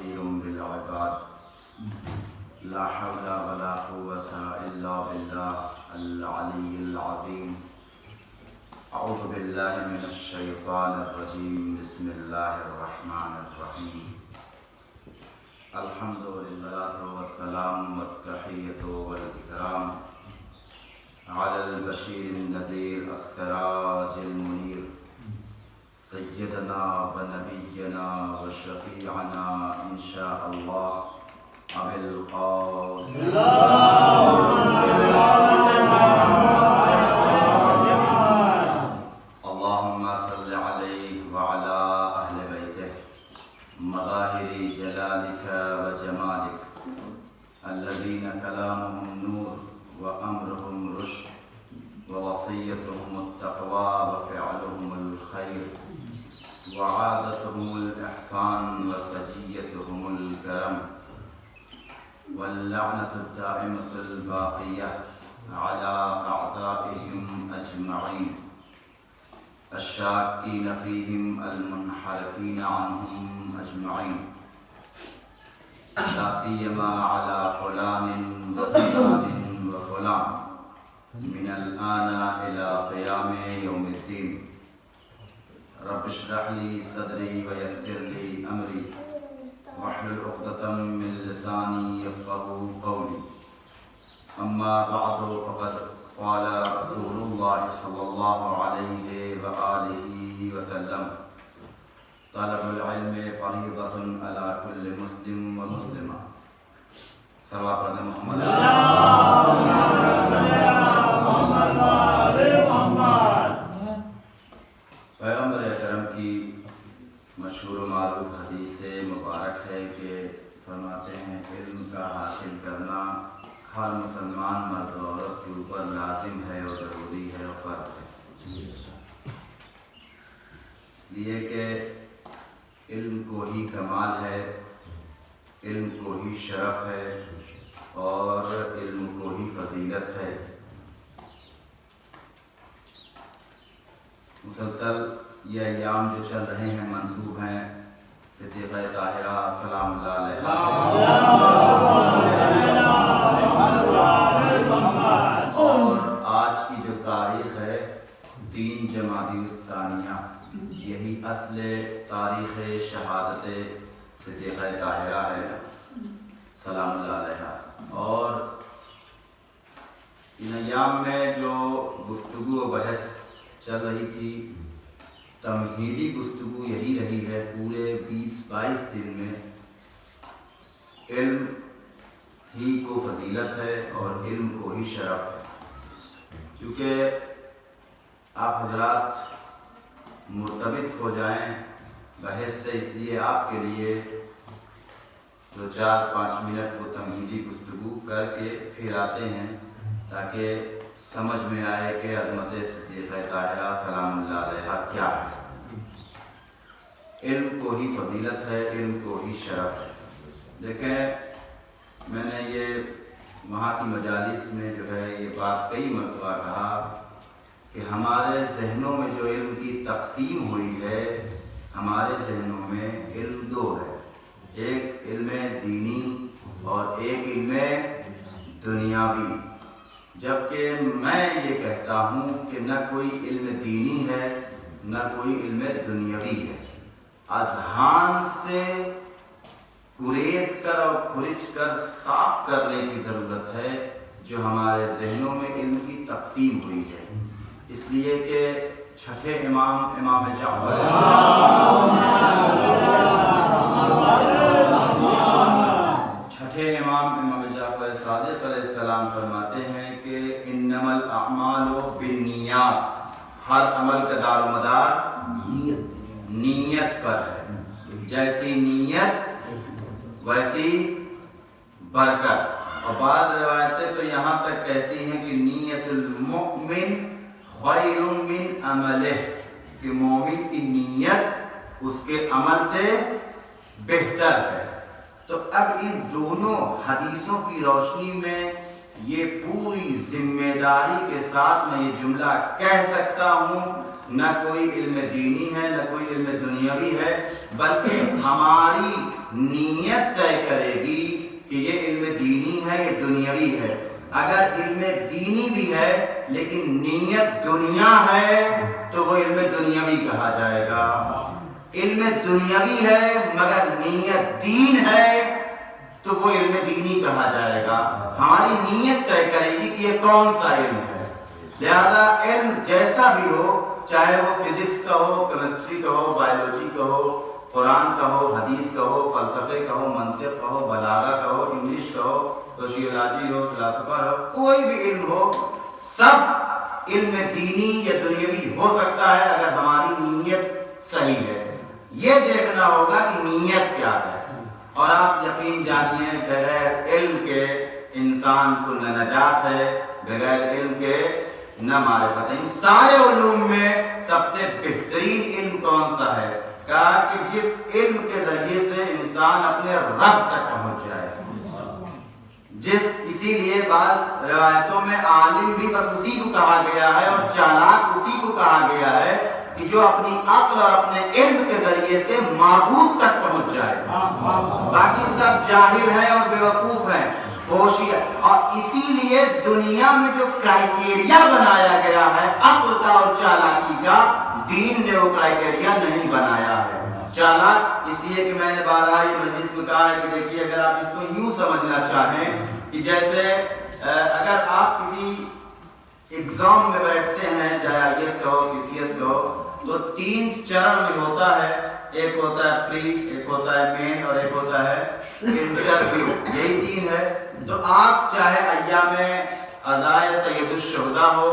بصير بالعباد لا حول ولا قوة إلا بالله العلي العظيم أعوذ بالله من الشيطان الرجيم بسم الله الرحمن الرحيم الحمد لله والسلام والتحية والإكرام على البشير النذير السراج المنير سيدنا ونبينا وشفيعنا إن شاء الله أبي القاسم اللهم صل عليه وعلى أهل بيته مظاهر جلالك وجمالك الذين كلامهم نور وأمرهم رشد ووصيتهم التقوى وفعلهم الخير وعادتهم الإحسان وسجيتهم الكرم واللعنة الدائمة الباقية على أعدائهم أجمعين الشاكين فيهم المنحرفين عنهم أجمعين لا سيما على فلان وفلان وفلان من الآن إلى قيام يوم الدين رب اشرح لي صدري ويسر لي أمري واحلل عقدة من لساني يفقهوا قولي أما بعد فقد قال رسول الله صلى الله عليه وآله وسلم طلب العلم فريضة على كل مسلم ومسلمة صلوات محمد پیغمبر اکرم کی مشہور و معروف حدیث مبارک ہے کہ فرماتے ہیں علم کا حاصل کرنا ہر مسلمان مرد و عورت کے اوپر لازم ہے اور ضروری ہے اور فرض ہے، یہ کہ علم کو ہی کمال ہے، علم کو ہی شرف ہے اور علم کو ہی فضیلت ہے۔ مسلسل یہ ایام جو چل رہے ہیں منسوب ہیں صدیقہ طاہرہ سلام اللہ علیہا اور آج کی جو تاریخ ہے 3 جمادی الثانیہ، یہی اصل تاریخ شہادت صدیقہ طاہرہ ہے سلام اللہ علیہا۔ اور ان ایام میں جو گفتگو و بحث چل رہی تھی تمہیدی گفتگو یہی رہی ہے پورے 20-22 دن میں علم ہی کو فضیلت ہے اور علم کو ہی شرف ہے۔ چونکہ آپ حضرات مرتبط ہو جائیں بحث سے، اس لیے آپ کے لیے جو 4-5 منٹ وہ تمہیدی گفتگو کر کے پھر آتے ہیں تاکہ سمجھ میں آئے کہ عظمت صدیقہ طاہرہ سلام اللہ علیہا کیا ہے۔ علم کو ہی فضیلت ہے، علم کو ہی شرف ہے۔ دیکھیں میں نے یہ وہاں کی مجالس میں جو ہے یہ بات کئی مرتبہ کہا کہ ہمارے ذہنوں میں جو علم کی تقسیم ہوئی ہے، ہمارے ذہنوں میں علم 2 ہے، ایک علم دینی اور ایک علم دنیاوی، جبکہ میں یہ کہتا ہوں کہ نہ کوئی علم دینی ہے نہ کوئی علم دنیاوی ہے۔ اذہان سے کریت کر اور کھرچ کر صاف کرنے کی ضرورت ہے جو ہمارے ذہنوں میں علم کی تقسیم ہوئی ہے، اس لیے کہ چھٹے امام جعفر صادق علیہ السلام فرماتے ہیں کہ انما الاعمال بالنیات، ہر عمل کا دار و مدار نیت پر ہے، جیسی نیت ویسی برکت۔ اور بعض روایتیں تو یہاں تک کہتی ہیں کہ نیت المؤمن خیر من عملہ، کہ مومن کی نیت اس کے عمل سے بہتر ہے۔ تو اب ان دونوں حدیثوں کی روشنی میں یہ پوری ذمہ داری کے ساتھ میں یہ جملہ کہہ سکتا ہوں نہ کوئی علم دینی ہے نہ کوئی علم دنیاوی ہے، بلکہ ہماری نیت طے کرے گی کہ یہ علم دینی ہے یہ دنیاوی ہے۔ اگر علم دینی بھی ہے لیکن نیت دنیا ہے تو وہ علم دنیاوی کہا جائے گا۔ علم دنیاوی ہے مگر نیت دین ہے تو وہ علم دینی کہا جائے گا۔ ہماری نیت طے کرے گی کہ یہ کون سا علم ہے۔ لہذا علم جیسا بھی ہو، چاہے وہ فزکس کا ہو، کیمسٹری کا ہو، بایولوجی کا ہو، قرآن کا ہو، حدیث کا ہو، فلسفے کا ہو، منطق کا ہو، بلاغہ کا ہو، انگلش کا ہو، سوشیولوجی ہو، فلسفہ ہو، کوئی بھی علم ہو، سب علم دینی یا دنیاوی ہو سکتا ہے اگر ہماری نیت صحیح ہے۔ یہ دیکھنا ہوگا کہ نیت کیا ہے۔ اور آپ یقین جانیے بغیر علم کے انسان کو نہ نجات ہے، بغیر علم کے نہ معرفت ہے۔ سارے علوم میں سب سے بہترین علم کون سا ہے؟ کہا کہ جس علم کے ذریعے سے انسان اپنے رب تک پہنچ جائے۔ اسی لیے بعض روایتوں میں عالم بھی بس اسی کو کہا گیا ہے اور چالاک اسی کو کہا گیا ہے کہ جو اپنی عقل اور اپنے علم کے ذریعے سے معبود تک پہنچ جائے۔ باقی سب جاہل ہیں اور بیوقوف ہیں، ہوشیار۔ اور اسی لیے دنیا میں جو کرائٹیریا بنایا گیا ہے عقل کا اور چالاکی کا، دین نے وہ کرائٹیریا نہیں بنایا ہے۔ چالاک اس لیے کہ میں نے بارہا یہ مجلس میں کہا ہے کہ دیکھیے اگر آپ اس کو یوں سمجھنا چاہیں کہ جیسے اگر آپ کسی ایگزام میں بیٹھتے ہیں، چاہے آئی ایس کا ہو کسی ایس کا ہو، تو 3 چرن میں ہوتا ہے۔ ایک ہوتا ہے پری، ایک ہوتا ہے مین اور ایک ہوتا ہے انٹرویو۔ یہی 3 ہے۔ تو آپ چاہے ایام ادائے سید الشہداء ہو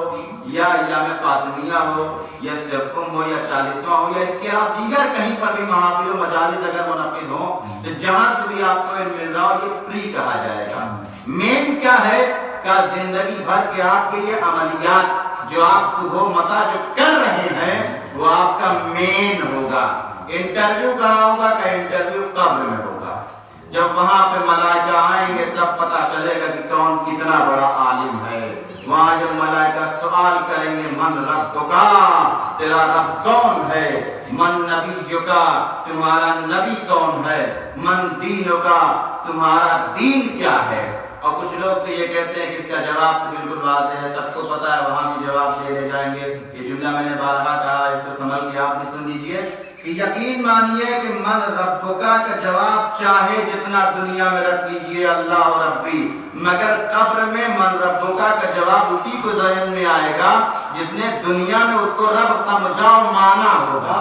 یا ایام فاطمیہ ہو یا سرخم ہو یا 40واں ہو یا اس کے علاوہ دیگر کہیں پر بھی محافل و مجالس اگر منعقد ہوں، تو جہاں سے بھی آپ کو علم مل رہا ہو یہ پری کہا جائے گا۔ مین کیا ہے؟ کا زندگی بھر کے آپ کے یہ عملیات جو آپ صبح مساء جو کر رہے ہیں وہ آپ کا مین ہوگا۔ انٹرویو کہاں ہوگا؟ کہ انٹرویو قبر میں ہوگا۔ جب وہاں پہ ملائکہ آئیں گے تب پتا چلے گا کہ کون کتنا بڑا عالم ہے۔ وہاں جب ملائکہ سوال کریں گے من ربکا، تیرا رب کون ہے؟ من نبیکا، تمہارا نبی کون ہے؟ من دینکا، تمہارا دین کیا ہے؟ اور کچھ لوگ تو یہ کہتے ہیں کہ اس کا جواب تو بالکل واضح ہے، سب کو پتا ہے، وہاں بھی جواب دے لے جائیں گے۔ یہ جملہ میں نے بارہا کہا ہے تو سنبھل کے آپ بھی سن لیجئے کہ یقین مانیے کہ من ربکا کا جواب چاہے جتنا دنیا میں رکھ لیجئے اللہ و ربی، مگر قبر میں من ربکا کا جواب اسی کو ذہن میں آئے گا جس نے دنیا میں اس کو رب سمجھا اور مانا ہوگا۔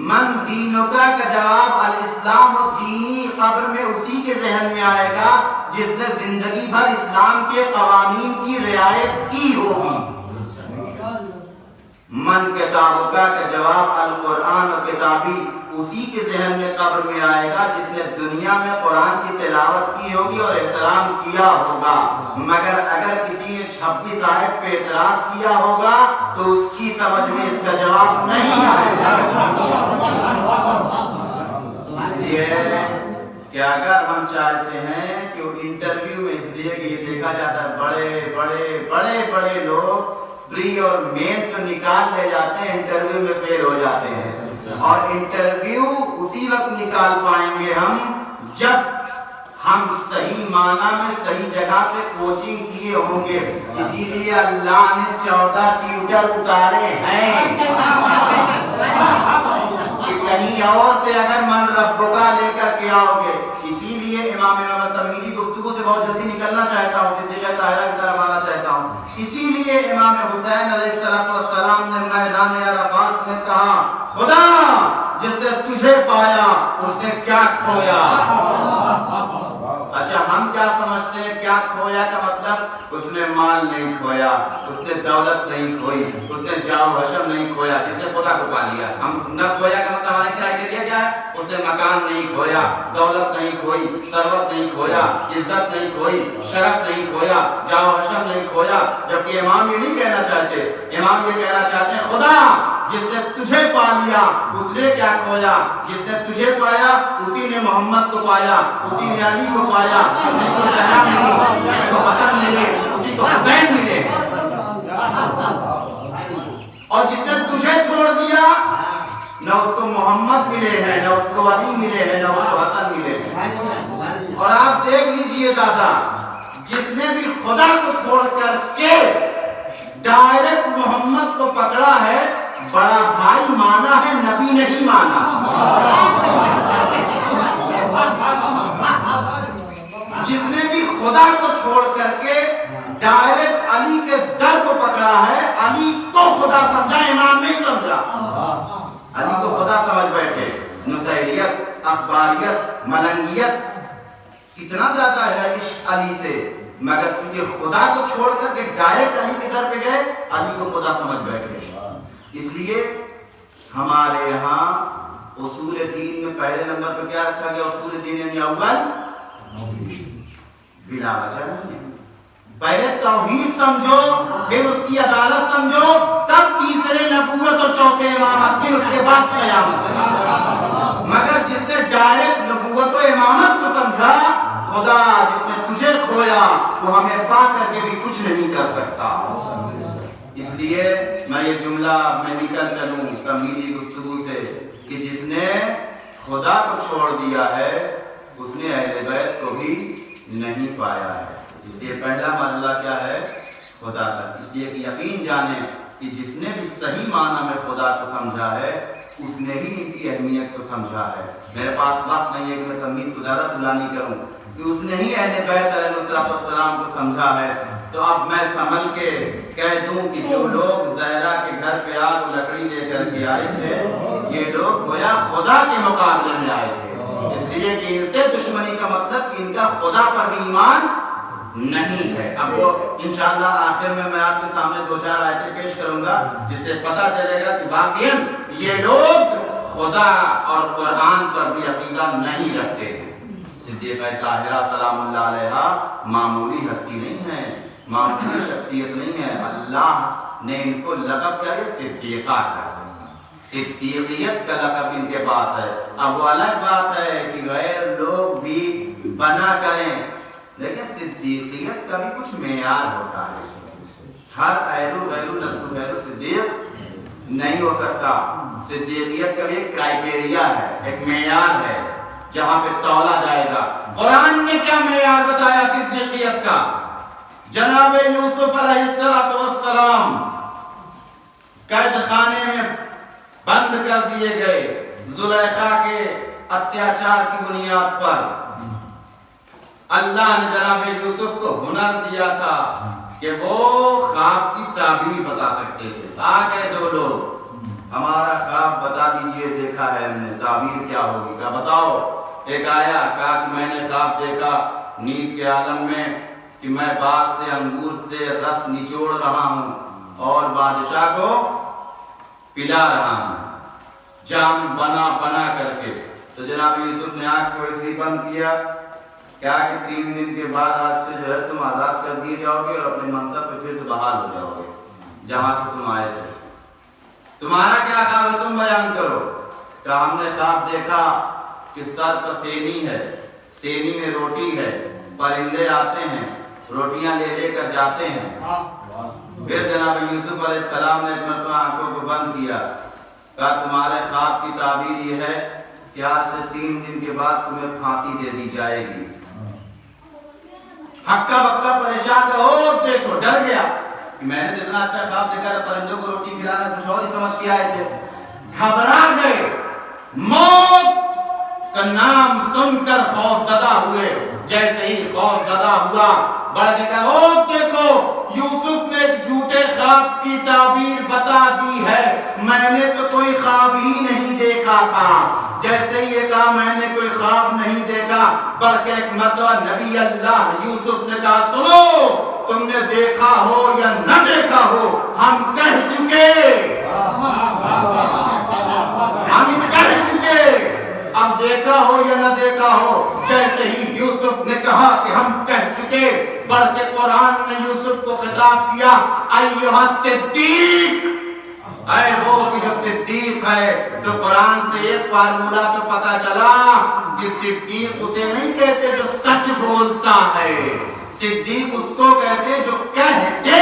من دینکا کا جواب الاسلام و دینی قبر میں اسی کے ذہن میں آئے گا جس نے زندگی بھر اسلام کے قوانین کی رعایت کی ہوگی۔ من کتابکا کا جواب القرآن و کتابی اسی کے ذہن میں قبر میں آئے گا جس نے دنیا میں قرآن کی تلاوت کی ہوگی اور احترام کیا ہوگا، مگر اگر کسی نے 26 آیت پہ اعتراض کیا ہوگا تو اس کی سمجھ میں اس کا جواب نہیں آئے گا۔ اس لیے کہ اگر ہم چاہتے ہیں کہ وہ انٹرویو میں، اس لیے کہ یہ دیکھا جاتا ہے بڑے لوگ پری اور مین تو نکال لے جاتے ہیں، انٹرویو میں فیل ہو جاتے ہیں۔ اور انٹرویو اسی وقت نکال پائیں گے ہم جب ہم صحیح معنی میں صحیح جگہ سے کوچنگ کیے ہوں گے۔ اسی لیے اللہ نے 14 ٹیوٹر اتارے ہیں کہ کہیں اور سے اگر من ربکا لے کر کے آؤ گے۔ اسی لیے امام ترمذی گفتگو سے بہت جلدی نکلنا چاہتا ہوں، صدیقہ طاہرہ کی طرف آنا چاہتا ہوں۔ اسی لیے امام حسین علیہ السلام نے میدان عرفات میں کہا خدا جس نے تجھے پایا اس نے کیا کھویا۔ اچھا ہم کیا سمجھتے ہیں کیا کھویا کا مطلب؟ اس نے مال نہیں کھویا، اس نے دولت نہیں کھوئی، اس نے جاہ و حشم نہیں کھویا، جس نے خدا کو پا لیا۔ ہم نہ کھویا کا مطلب ہمارے کرائٹیریا کیا ہے؟ اس نے مکان نہیں کھویا، دولت نہیں کھوئی، ثروت نہیں کھویا، عزت نہیں کھوئی، شرف نہیں کھویا، جاہ و حشم نہیں کھویا۔ جبکہ امام یہ نہیں کہنا چاہتے، امام یہ کہنا چاہتے ہیں خدا جس نے تجھے پا لیا اس نے کیا کھویا؟ جس نے تجھے پایا اسی نے محمد کو پایا، اسی نے علی کو پایا، اسی کو زہرا ملی، اسی کو حسن ملے، اسی کو حسین ملے۔ اور جس نے تجھے چھوڑ دیا نہ اس کو محمد ملے ہیں، نہ اس کو علی ملے ہیں، نہ اس کو حسن ملے ہیں۔ اور آپ دیکھ لیجئے دادا، جس نے بھی خدا کو چھوڑ کر کے ڈائریکٹ محمد کو پکڑا ہے، بڑا بھائی مانا ہے، نبی نہیں مانا۔ جس نے بھی خدا کو چھوڑ کر کے ڈائریکٹ علی کے در کو پکڑا ہے، علی کو خدا سمجھا، امام نہیں سمجھا۔ علی کو خدا سمجھ بیٹھے، نصیریت، اخباریت، ملنگیت کتنا زیادہ ہے عشق علی سے، مگر چونکہ خدا کو چھوڑ کر کے ڈائریکٹ علی کے در پہ گئے، علی کو خدا سمجھ بیٹھے۔ اس لیے ہمارے یہاں اصول دین میں پہلے نمبر پہ کیا رکھا گیا؟ اصول دین یعنی اول بلا وجہ نہیں، پہلے توحید سمجھو، پھر اس کی عدالت سمجھو، تب تیسرے نبوت اور چوتھے امامت، پھر اس کے بعد قیامت۔ مگر جس نے ڈائریکٹ نبوت و امامت کو سمجھا، خدا جس نے تجھے کھویا وہ ہمیں پا کر کے بھی کچھ نہیں کر سکتا۔ اس لیے میں یہ جملہ میں نکل چلوں تمہیدی گفتگو سے کہ جس نے خدا کو چھوڑ دیا ہے اس نے اہل بیت کو بھی نہیں پایا ہے۔ اس لیے پہلا مرحلہ کیا ہے؟ خدا کا۔ اس لیے کہ یقین جانیں کہ جس نے بھی صحیح معنی میں خدا کو سمجھا ہے اس نے ہی ان کی اہمیت کو سمجھا ہے۔ میرے پاس وقت نہیں ہے کہ میں تمہید کو زیادہ طولانی کروں کہ اس نے ہی اہل بیت علیہ السلام کو سمجھا ہے۔ تو اب میں سمجھ کے کہہ دوں کہ جو لوگ زہرا کے گھر پہ آگ و لکڑی لے کر کے آئے تھے، یہ لوگ گویا خدا کے مقابلے میں آئے تھے، اس لیے کہ ان سے دشمنی کا مطلب کہ ان کا خدا پر بھی ایمان نہیں ہے۔ اب وہ انشاءاللہ آخر میں آپ کے سامنے دو چار آیتیں پیش کروں گا جس سے پتہ چلے گا کہ واقعاً یہ لوگ خدا اور قرآن پر بھی عقیدہ نہیں رکھتے ہیں۔ صدیقہ طاہرہ سلام اللہ علیہا معمولی ہستی نہیں ہے، معمولی شخصیت نہیں ہے۔ اللہ نے ان کو لقب کیا ہے؟ صدیقہ کا، صدیقیت کا لقب ان کے پاس ہے۔ اب وہ الگ بات ہے کہ غیر لوگ بھی بنا کریں، لیکن صدیقیت کا بھی کچھ معیار ہوتا ہے۔ ہر ایرو غیرو نفسو غیرو صدیق نہیں ہو سکتا۔ صدیقیت کا بھی ایک کرائیٹیریا ہے، ایک معیار ہے جہاں پہ تولا جائے گا۔ قرآن نے کیا معیار بتایا صدیقیت کا؟ جناب یوسف علیہ السلام قید خانے میں بند کر دیے گئے زلیخا کے اتیاچار کی بنیاد پر۔ اللہ نے جناب یوسف کو ہنر دیا تھا کہ وہ خواب کی تعبیر بتا سکتے تھے۔ آ گئے دو لوگ، ہمارا خواب بتا دیجئے، دیکھا ہے ہم نے، تعبیر کیا ہوگی؟ کہا بتاؤ۔ ایک آیا، کہا کہ میں نے خواب دیکھا نیند کے عالم میں کہ میں باغ سے انگور سے رس نچوڑ رہا ہوں اور بادشاہ کو پلا رہا ہوں جام بنا بنا کر کے۔ تو جناب یوسف نے آنکھ کو اسی بند کیا، کیا کہ 3 دن کے بعد آج سے جو ہے تم آزاد کر دیے جاؤ گے اور اپنے منصب پہ پھر بحال ہو جاؤ گے جہاں سے تم آئے تھے۔ تمہارا کیا خواب ہے؟ تم بیان کرو۔ کہ ہم نے خواب دیکھا کہ سر پر سینی ہے، سینی میں روٹی ہے، پرندے آتے ہیں، روٹیاں لے لے کر جاتے ہیں۔ پھر جناب یوسف علیہ السلام نے ایک مرتبہ آنکھوں کو بند کیا، کہا تمہارے خواب کی تعبیر یہ ہے کہ آج سے 3 دن کے بعد تمہیں پھانسی دے دی جائے گی۔ ہکا بکا پریشان کہ او دیکھو، ڈر گیا کہ میں نے جتنا اچھا خواب دیکھا تھا پرندوں کو روٹی کھلانا، کچھ اور ہی سمجھ کے آئے تھے۔ گھبرا گئے، موت کا نام سن کر خوف زدہ ہوئے۔ جیسے ہی خوف زدہ ہوا، بڑھ کے کہا او دیکھو یوسف نے ایک جھوٹے خواب کی تعبیر بتا دی ہے، میں نے تو کوئی خواب ہی نہیں دیکھا تھا۔ جیسے ہی یہ کہا میں نے کوئی خواب نہیں دیکھا، بڑھ کے ایک مرتبہ نبی اللہ یوسف نے کہا سنو، تم نے دیکھا ہو یا نہ دیکھا ہو، ہم کہہ چکے، ہم کہہ چکے، اب دیکھا ہو یا نہ دیکھا ہو۔ جیسے ہی یوسف نے کہا کہ ہم کہہ چکے، بڑھ کے قرآن نے یوسف کو خطاب کیا ایھا الصدیق، اے وہ کہ جو صدیق ہے۔ تو قرآن سے ایک فارمولہ تو پتا چلا کہ صدیق اسے نہیں کہتے جو سچ بولتا ہے، صدیق اس کو کہتے جو کہہ دے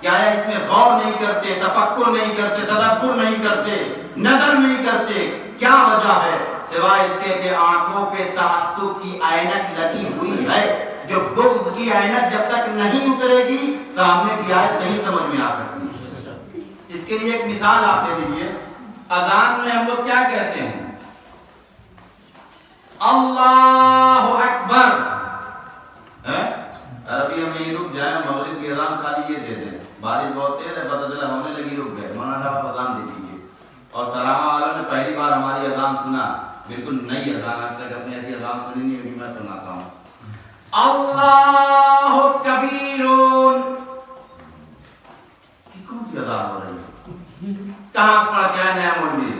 کیا ہے اس میں غور نہیں کرتے، تفکر نہیں کرتے، تدبر نہیں کرتے، نظر نہیں کرتے. کیا وجہ ہے؟ سوائے اس کے کہ آنکھوں پہ تعصب کی عینک لگی ہوئی ہے. جو بغض کی عینک جب تک نہیں اترے گی سامنے کی آیت نہیں سمجھ میں آ سکتی. اس کے لیے ایک مثال آپ لے لیجیے. اذان میں ہم لوگ کیا کہتے ہیں؟ اللہ اکبر. عربی میں ہی رک جائیں، مغرب کی اذان خالی یہ دے دیں، بارش بہت تیز ہے، پتہ چلا ہونے لگی، رک گئے، مولانا صاحب اذان دے دیجیے. اور سلامہ والوں نے پہلی بار ہماری اذان سنا، بالکل نئی اذان، آج تک اپنے ایسی اذان سنی نہیں ہوگی، میں سناتا ہوں. اللہ کبیرون. کون سی اذان ہو رہی ہے؟ کہاں پڑھ کے نیا مولوی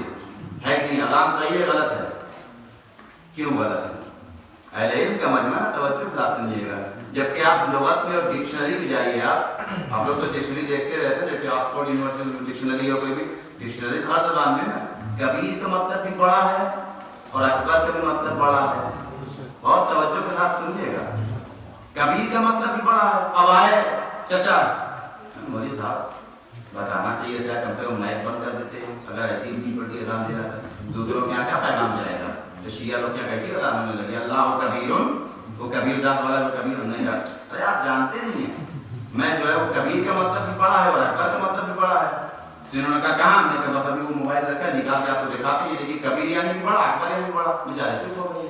ہے کہ نہیں؟ اذان صحیح ہے غلط ہے؟ کیوں غلط ہے؟ اہل علم کا مجمع توجہ سے آپ سنیے گا. جبکہ آپ لغت میں اور ڈکشنری بھی جائیے. آپ لوگ تو ڈکشنری دیکھتے رہتے ہیں، جیسے آکسفورڈ یونیورسٹی میں ڈکشنری ہو، کوئی بھی ڈکشنری ہر زبان میں نا کبیر کا مطلب بھی بڑا ہے اور اکبر کا بھی مطلب بڑا ہے. بہت توجہ کے ساتھ سنیے گا. کبیر کا مطلب بھی بڑا ہے. اب آئے چچا مولوی صاحب بتانا چاہیے تھا، کم سے کم مائک بند کر دیتے ہیں. اگر ایسی نہیں پڑتی اذان دے رہا تھا دوسروں کے یہاں کیا پیغام جائے گا؟ تو شیعہ لوگ کیا کیسی اذان ہونے لگے اللہ کبیرون، وہ کبیر ذات والا جو کبیر ہم نہیں جانتے. ارے آپ جانتے نہیں ہیں. میں جو ہے وہ کبیر کا مطلب بھی پڑھا ہے اور اکبر کا مطلب بھی پڑھا ہے. تو انہوں نے کہا کہاں؟ ہم نے کہا بس ابھی وہ موبائل رکھا ہے، نکال کے آپ کو دکھاتے ہیں. لیکن کبیر یعنی بھی پڑھا، اکبر یعنی بھی پڑھا. بیچارے چپ ہو گئے.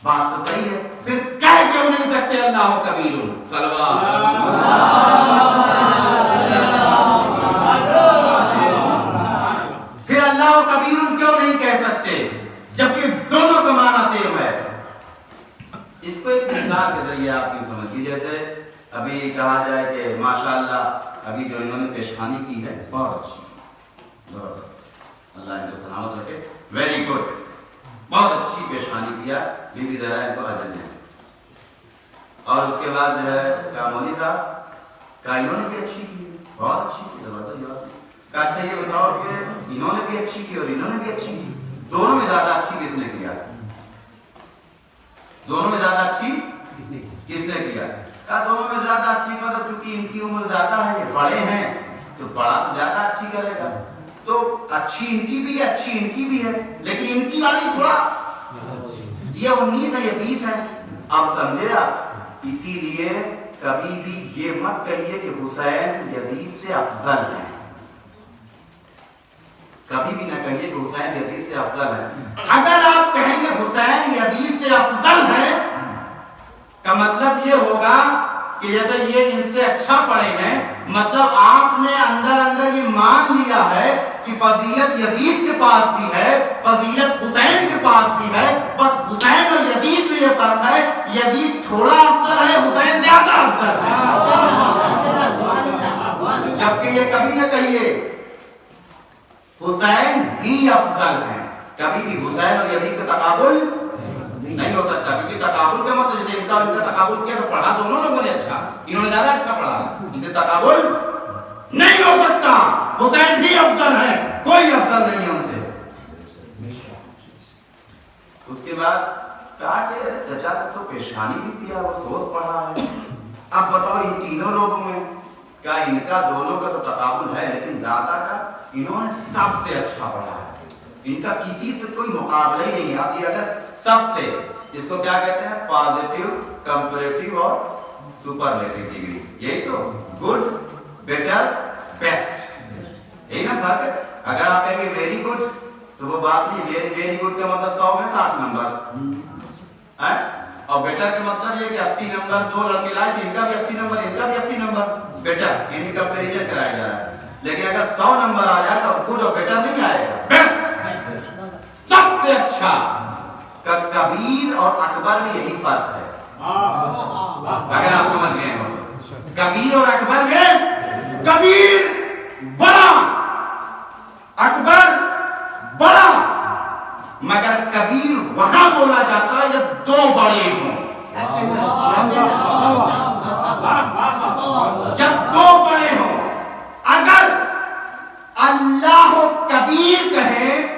بات تو صحیح ہے، پھر کہہ کیوں نہیں سکتے اللہ کبیرون؟ صلوات. پھر اللہ کبیرون کیوں نہیں کہہ سکتے جبکہ دونوں کا معنی سیم ہے؟ اس کو ایک مثال کے ذریعے آپ کی سمجھیے. جیسے ابھی کہا جائے کہ ماشاءاللہ ابھی جو انہوں نے پیشخانی کی ہے بہت اچھی، اللہ ان کو سلامت رکھے، ویری گڈ، بہت اچھی پیشخانی کیا، بی بی زہرا ان کو اجر دیں. اور اس کے بعد جو ہے کہا مولوی صاحب کہا انہوں نے بھی اچھی کی، بہت اچھی کی، زبردست. کہا اچھا یہ بتاؤ کہ انہوں نے بھی اچھی کی اور انہوں نے بھی اچھی کی، دونوں میں زیادہ اچھی کس نے کیا؟ دونوں میں زیادہ اچھی کس نے کیا؟ کہا دونوں میں زیادہ اچھی مطلب چونکہ ان کی عمر زیادہ ہے، یہ بڑے ہیں تو بڑا تو زیادہ اچھی کرے گا. تو اچھی ان کی بھی ہے، اچھی ان کی بھی ہے، لیکن ان کی والی تھوڑا یہ 19 ہے، یہ 20 ہے. اب سمجھے آپ؟ اسی لیے کبھی بھی یہ مت کہیے کہ حسین یزید سے افضل ہیں. کبھی بھی نہ کہیے کہ حسین یزید سے افضل ہے. اگر آپ کہیں گے حسین یزید سے افضل ہے کا مطلب یہ ہوگا کہ جیسے یہ ان سے اچھا پڑھے ہیں، مطلب آپ نے اندر اندر یہ مان لیا ہے کہ فضیلت یزید کے پاس بھی ہے، فضیلت حسین کے پاس بھی ہے، بس حسین اور یزید میں یہ فرق ہے، یزید تھوڑا افضل ہے، حسین زیادہ افضل ہے. جبکہ یہ کبھی نہ کہیے حسین ہی افضل ہے. کبھی بھی حسین اور یزید کا تقابل نہیں ہو سکتا، کیونکہ تقابل کا مطلب جیسے ان کا تقابل کیا تو پڑھا دونوں لوگوں نے اچھا، انہوں نے زیادہ اچھا پڑھا، ان سے تقابل نہیں ہو سکتا. حسین ہی افضل ہے، کوئی افضل نہیں ہے ان سے. اس کے بعد کہا کہ چچا تو پیشانی بھی کیا، وہ سوچ پڑھا ہے. اب بتاؤ ان تینوں لوگوں میں کیا ان کا دونوں کا تو تقابل ہے، لیکن دادا کا انہوں نے سب سے اچھا پڑھا ہے، ان کا کسی سے کوئی مقابلہ ہی نہیں ہے. اب یہ اگر سب سے، اس کو کیا کہتے ہیں؟ پازیٹیو، کمپیریٹیو اور سپرلیٹیو ڈگری. یہی تو گڈ، بیٹر، بیسٹ، یہی نا فرق ہے. اگر آپ کہیں گے ویری گڈ تو وہ بات نہیں، ویری گڈ کا مطلب 100 میں 60 نمبر، اور بیٹر کا مطلب یہ کہ 80 نمبر دو لڑکے لائے، ان کا بھی 80 نمبر، ان کا بھی 80 نمبر، بیٹر یعنی کمپیریزن کرایا جا رہا ہے. لیکن اگر 100 نمبر آ جائے تو گڈ اور بیٹر نہیں آئے گا، بیسٹ، سب سے اچھا. کبیر اور اکبر میں یہی فرق ہے، اگر آپ سمجھ گئے ہو. کبیر اور اکبر میں کبیر بڑا، اکبر بڑا، مگر کبیر وہاں بولا جاتا ہے جب دو بڑے ہوں. جب دو بڑے ہوں. اگر اللہ کبیر کہیں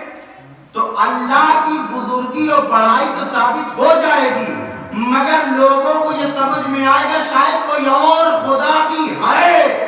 تو اللہ کی بزرگی اور بڑائی تو ثابت ہو جائے گی، مگر لوگوں کو یہ سمجھ میں آئے گا شاید کوئی اور خدا بھی ہے.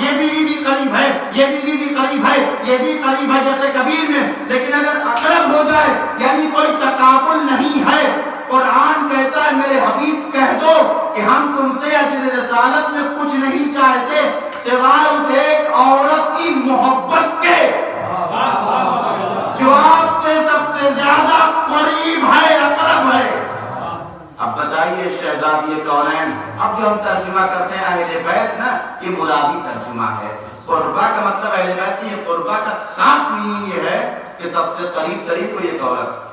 یہ بیوی بھی قریب ہے، یہ بیوی بھی قریب ہے، یہ بھی قریب ہے جیسے کبیر میں، لیکن اگر اقرب ہو جائے یعنی کوئی تقابل نہیں ہے، قرآن کہتا ہے میرے حبیب کہہ دو کہ ہم تم سے اجر رسالت میں کچھ نہیں چاہتے سوائے اس ایک عورت کی محبت کے جو آپ سے سب سے زیادہ قریب ہے، اقرب ہے۔ اب بتائیے شہزادی کونین، اب جو ہم ترجمہ کرتے ہیں اہل بیت نا، یہ مرادی ترجمہ ہے۔ قربا کا مطلب اہل بیت نہیں ہے، قربا کا صاف معنی یہ ہے کہ سب سے قریب کوئی ایک عورت،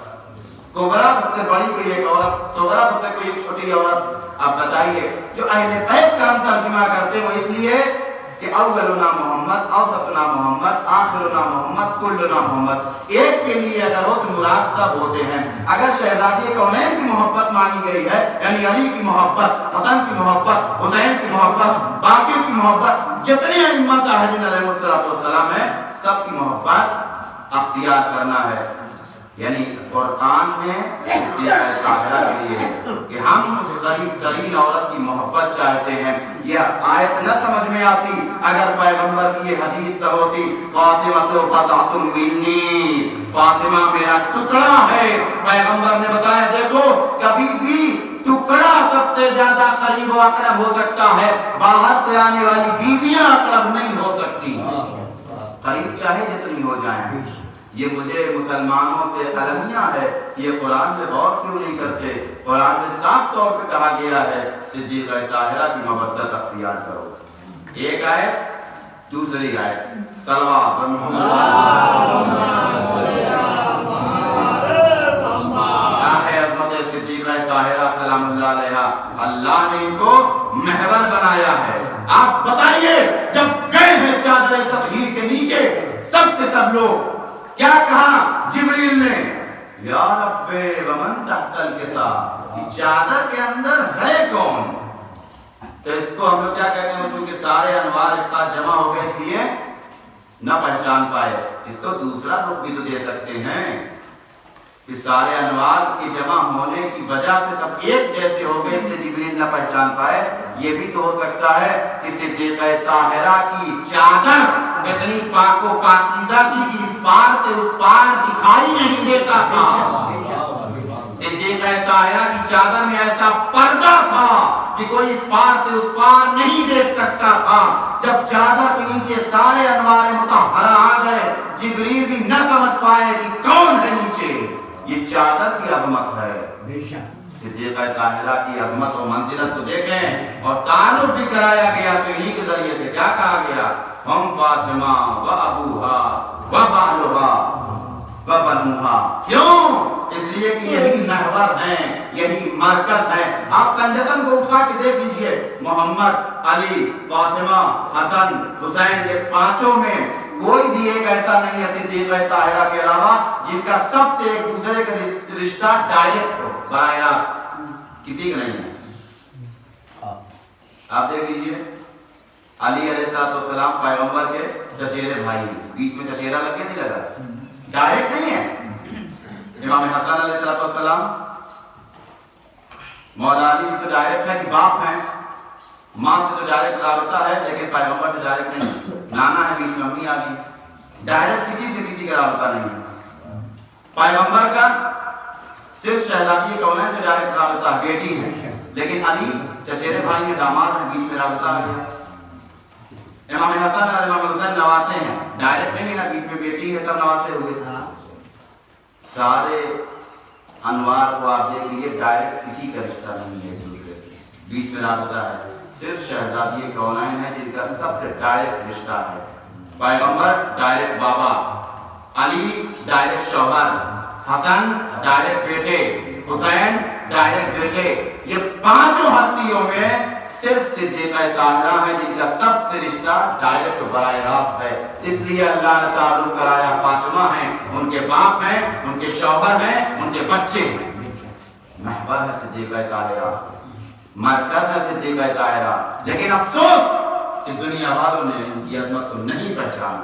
کبرا سب سے بڑی کوئی ایک عورت، صغرا سب سے کوئی ایک چھوٹی عورت۔ اب بتائیے جو اہل بیت کا ہم ترجمہ کرتے ہیں وہ اس لیے کہ اولنا محمد، اوسطنا محمد، آخرنا محمد، کلنا محمد، ایک کے لیے اگر ہو تو مراد سب ہوتے ہیں۔ اگر شہزادی کونین کی محبت مانی گئی ہے یعنی علی کی محبت، حسن کی محبت، حسین کی محبت، باقر کی محبت، جتنے ائمہ طاہرین علیہ السلام ہیں سب کی محبت اختیار کرنا ہے۔ یعنی قرآن میں طاہرہ کے لیے کہ ہم اس قریب ترین عورت کی محبت چاہتے ہیں، یہ آیت نہ سمجھ میں آتی اگر پیغمبر کی یہ حدیث نہ ہوتی فاطمہ تو بضعۃ منی، فاطمہ میرا ٹکڑا ہے۔ پیغمبر نے بتایا دیکھو کبھی بھی ٹکڑا سب سے زیادہ قریب و اقرب ہو سکتا ہے، باہر سے آنے والی بیویاں اقرب نہیں ہو سکتی، قریب چاہے جتنی ہو جائیں۔ یہ مجھے مسلمانوں سے المیہ ہے، یہ قرآن پہ غور کیوں نہیں کرتے؟ قرآن میں صاف طور پہ کہا گیا ہے صدیقہ طاہرہ کی محبت اختیار کرو۔ ایک آیت، دوسری آیت، صلوات کیا ہے عظمت صدیقہ طاہرہ سلام اللہ علیہا، اللہ نے ان کو محور بنایا ہے۔ آپ بتائیے جب گئے ہیں چادر تطہیر کے نیچے سب کے سب لوگ، کیا کہا جبریل نے؟ یا رب ومن تحت الکساء، یہ چادر کے اندر ہے کون؟ تو اس کو ہم لوگ کیا کہتے ہیں، چونکہ سارے انوار ایک ساتھ جمع ہو گئے اس لیے نہ پہچان پائے۔ اس کو دوسرا رخ بھی تو دے سکتے ہیں کہ سارے انوار کے جمع ہونے کی وجہ سے سب ایک جیسے ہو گئے اس لیے جبریل نہ پہچان پائے۔ یہ بھی تو ہو سکتا ہے کہ صدیقہ طاہرہ کی چادر اتنی پاک و پاکیزہ تھی کہ اس پار سے اس پار دکھائی نہیں دیتا تھا۔ صدیقہ طاہرہ کی چادر میں ایسا پردہ تھا کہ کوئی اس پار سے اس پار نہیں دیکھ سکتا تھا۔ جب چادر کے نیچے سارے انوار مطہرہ آ گئے جبریل بھی نہ سمجھ پائے کہ کون ہے نیچے۔ یہ چادر کی عظمت ہے۔ صدیقہ طاہرہ کی عظمت و منزلت کو دیکھیں اور تعارف بھی کرایا گیا تو انہی کے ذریعے سے کیا کہا گیا، ہم فاطمہ و ابوہا و بالہا و بنوہا۔ کیوں؟ اس لیے کہ یہی محور ہیں، یہی مرکز ہے۔ آپ کنجکن کو اٹھا کے دیکھ لیجئے، محمد، علی، فاطمہ، حسن، حسین، یہ پانچوں میں کوئی بھی ایک ایسا نہیں ہے صدیقہ طاہرہ کے علاوہ جن کا سب سے ایک دوسرے کا رشتہ ڈائریکٹ ہو، براہ راست کسی کا نہیں ہے۔ آپ دیکھ لیجئے علی علیہ السلام پیغمبر کے چچیرے بھائی، بیچ میں چچیرا لگ کے نہیں لگا، ڈائریکٹ نہیں ہے۔ امام حسن علیہ السلام مولا علی تو ڈائریکٹ ہے کہ باپ ہیں، ماں سے تو ڈائریکٹ رابطہ ہے لیکن پیغمبر سے ڈائریکٹ نہیں، نانا ہے بیچ میں امی آ گئی، ڈائریکٹ کسی سے رابطہ نہیں۔ پیغمبر کا صرف شہزادی کونین سے ڈائریکٹ رابطہ بیٹی ہے، لیکن علی چچیرے بھائی میں داماد ہیں، بیچ میں رابطہ آ گیا۔ امام حسن اور امام حسین نواسے ہیں، ڈائریکٹ نہیں ہے نا، بیچ میں بیٹی ہے تب نواسے ہوئے۔ سارے انوار کو آپ دیکھ لیجیے ڈائریکٹ کسی کا رشتہ نہیں ہے، ایک دوسرے بیچ میں رابطہ ہے۔ صرف شہزادی کونین ہے جن کا سب سے ڈائریکٹ رشتہ ہے۔ پیغمبر ڈائریکٹ بابا، علی ڈائریکٹ شوہر، حسن ڈائریکٹ بیٹے، حسین ڈائریکٹ بیٹے۔ یہ پانچوں ہستیوں میں صرف صدیقہ طاہرہ ہے جن کا سب سے رشتہ ڈائریکٹ براہ راست ہے۔ اس لیے اللہ نے تعارف کرایا فاطمہ ہیں، ان کے باپ ہیں، ان کے شوہر ہیں، ان کے بچے ہیں۔ محور ہے صدیقہ طاہرہ، مرکز ہے صدیقہ طاہرہ، لیکن افسوس کہ دنیا والوں نے ان کی عظمت کو نہیں پہچانا،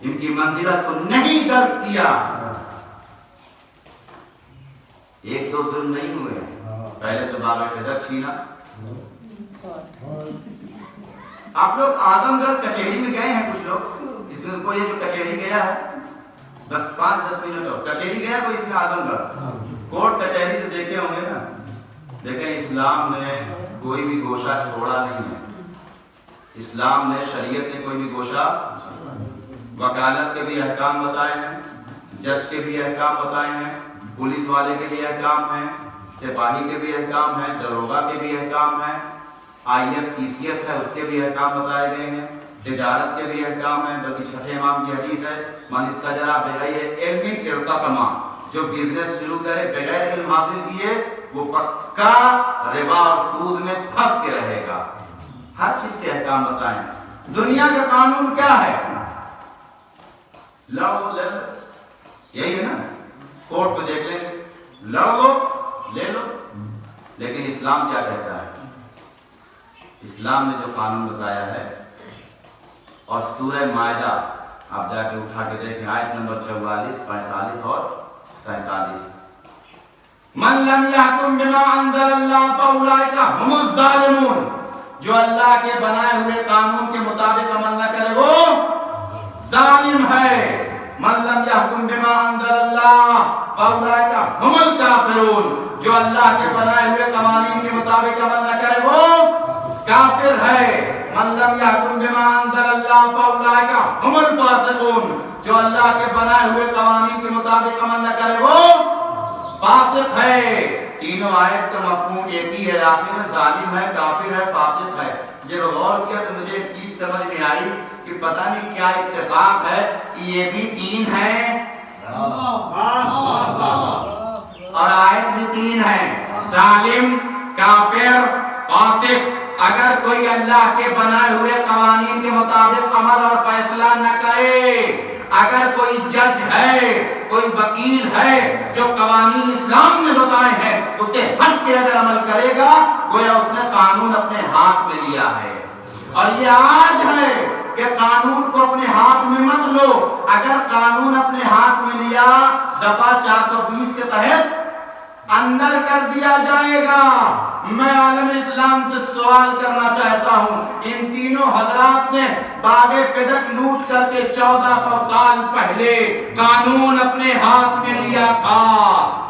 ان کی منزلت کو نہیں درک کیا۔ ایک دو ظلم نہیں ہوئے، پہلے تو باب فدر چھینا، آپ لوگ اعظم گڑھ کچہری میں گئے ہیں کچھ لوگ؟ اس میں کوئی جو کچہری گیا ہے؟ بس 5-10 منٹ اور کچہری گیا کوئی اس میں اعظم گڑھ؟ کورٹ کچہری تو دیکھے ہوں گے نا. لیکن اسلام نے کوئی بھی گوشہ چھوڑا نہیں ہے. اسلام نے شریعت نے کوئی بھی گوشہ، وکالت کے بھی احکام بتائے ہیں، جج کے بھی احکام بتائے ہیں، پولیس والے کے بھی احکام ہیں، سپاہی کے بھی احکام ہیں، داروغہ کے بھی احکام ہیں، IAS PCS ہے اس کے بھی احکام بتائے گئے ہیں، تجارت کے بھی احکام ہیں. بلکہ چھٹے امام کی حدیث ہے من اتجر بغیر علم ارتقما، جو بزنس شروع کرے بغیر علم حاصل کیے وہ پکا ربا اور سود میں پھنس کے رہے گا. ہر چیز کے احکام بتائیں. دنیا کا قانون کیا ہے؟ لڑو لے لو، یہی ہے نا. کورٹ کو دیکھ لیں، لڑ لو لے لو. لیکن اسلام کیا کہتا ہے؟ اسلام نے جو قانون بتایا ہے، اور سورہ مائدہ آپ جا کے اٹھا کے دیکھیں آیت نمبر 44، 45 اور 47. من لم يحكم بما انزل الله فاولئك هم الظالمون. جو اللہ کے بنائے ہوئے قانون کے مطابق عمل نہ کرے وہ ظالم ہے. من لم يحكم بما انزل الله فاولئك هم الكافرون. جو اللہ کے بنائے ہوئے قوانین کے مطابق عمل نہ کرے وہ کافر ہے. من لم يحكم بما انزل الله فاولئك هم الفاسقون. جو اللہ کے بنائے ہوئے قوانین کے مطابق عمل نہ کرے وہ فاسق ہے. تینوں آیت کا مفہوم ایک ہی ہے، آخر میں ظالم ہے، کافر ہے، فاسق ہے. جب غور کیا تو مجھے ایک چیز سمجھ میں آئی کہ پتہ نہیں کیا اتفاق ہے کہ یہ بھی 3 ہیں اور آیت بھی 3 ہیں، ظالم، کافر، فاسق. اگر کوئی اللہ کے بنائے ہوئے قوانین کے مطابق عمل اور فیصلہ نہ کرے، اگر کوئی جج ہے، کوئی وکیل ہے جو قوانین اسلام نے بتائے ہیں اس سے ہٹ کے اگر عمل کرے گا گویا اس نے قانون اپنے ہاتھ میں لیا ہے. اور یہ آج ہے کہ قانون کو اپنے ہاتھ میں مت لو. اگر قانون اپنے ہاتھ میں لیا دفعہ 420 کے تحت اندر کر دیا جائے گا. میں عالم اسلام سے سوال کرنا چاہتا ہوں، ان تینوں حضرات نے باغ فدق لوٹ کر کے 1400 سال پہلے قانون اپنے ہاتھ میں لیا تھا.